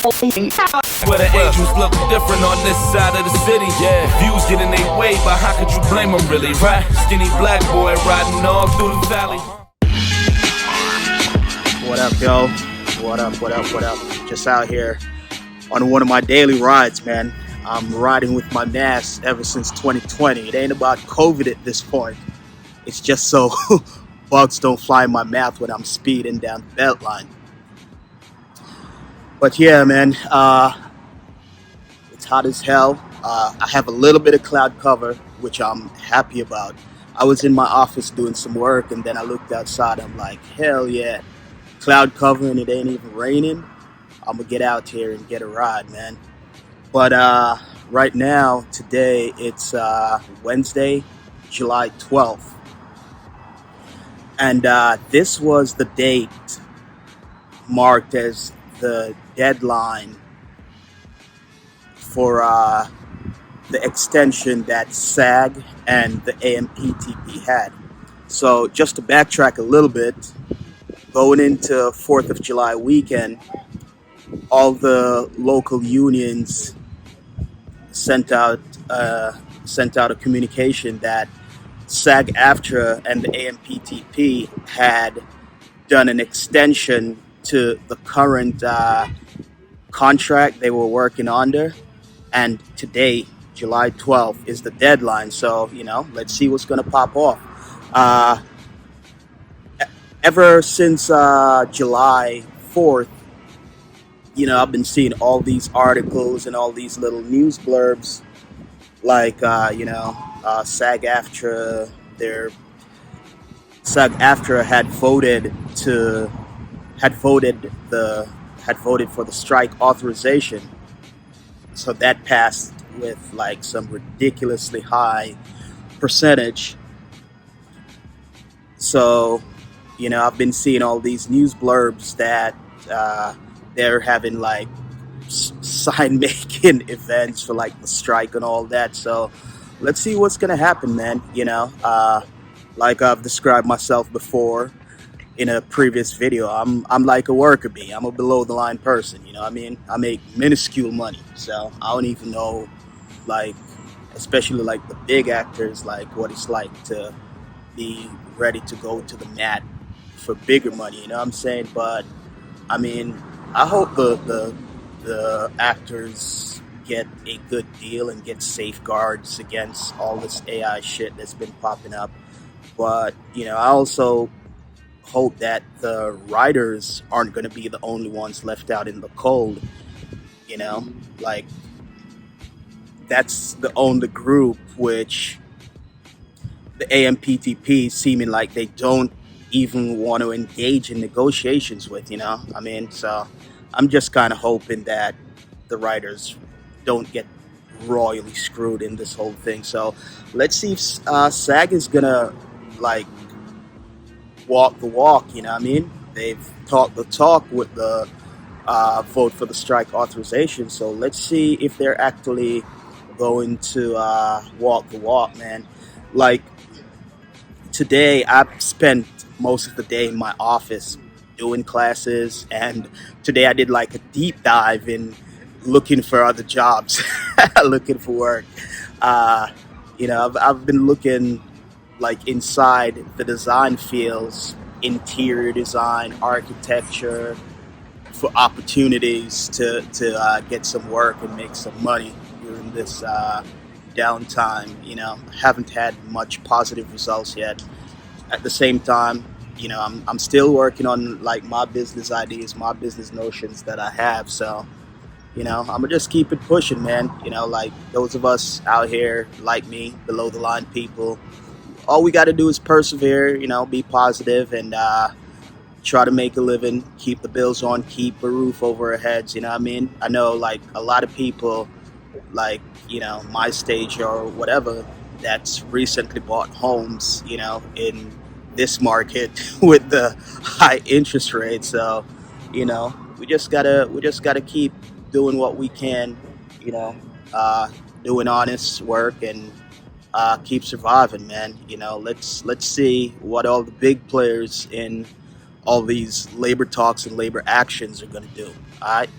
Where the angels look different on this side of the city. Yeah, views get in their way, but how could you blame them really, right? Skinny black boy riding all through the valley. What up, yo? What up? Just out here on one of my daily rides, man. I'm riding with my mask ever since 2020. It ain't about COVID at this point. It's just so bugs don't fly in my mouth when I'm speeding down the Beltline. But yeah, man, it's hot as hell. I have a little bit of cloud cover, which I'm happy about. I was in my office doing some work, and then I looked outside. I'm like, hell yeah, cloud cover, and it ain't even raining. I'm gonna get out here and get a ride, man. But right now, today, it's Wednesday, July 12th. And this was the date marked as the deadline for the extension that SAG and the AMPTP had. So just to backtrack a little bit, going into 4th of July weekend, all the local unions sent out a communication that SAG-AFTRA and the AMPTP had done an extension to the current contract they were working under, and today, July 12th, is the deadline. So, let's see what's going to pop off. Ever since July 4th, I've been seeing all these articles and all these little news blurbs, like, SAG-AFTRA, SAG-AFTRA had voted for the strike authorization. So that passed with like some ridiculously high percentage. So, I've been seeing all these news blurbs that they're having like sign making events for like the strike and all that. So let's see what's gonna happen, man. Like I've described myself before in a previous video, I'm like a worker bee. I'm a below the line person. I make minuscule money, so I don't even know, like, especially like the big actors, like what it's like to be ready to go to the mat for bigger money. You know what I'm saying? But I hope the actors get a good deal and get safeguards against all this AI shit that's been popping up. But I also hope that the writers aren't going to be the only ones left out in the cold. Like, that's the only group which the AMPTP seeming like they don't even want to engage in negotiations with. So I'm just kind of hoping that the writers don't get royally screwed in this whole thing. So let's see if SAG is gonna like walk the walk. They've talked the talk with the vote for the strike authorization. So let's see if they're actually going to walk the walk, man. Like, today I've spent most of the day in my office doing classes, and today I did like a deep dive in looking for other jobs, looking for work. I've been looking like inside the design fields, interior design, architecture, for opportunities to get some work and make some money during this downtime. Haven't had much positive results yet. At the same time, I'm still working on like my business ideas, my business notions that I have. So, I'm gonna just keep it pushing, man. Like those of us out here like me, below the line people, all we got to do is persevere, be positive, and try to make a living, keep the bills on, keep a roof over our heads. I know like a lot of people, like, my stage or whatever, that's recently bought homes, in this market with the high interest rates. So, we just gotta keep doing what we can, doing honest work and keep surviving, man. Let's see what all the big players in all these labor talks and labor actions are gonna do. All right.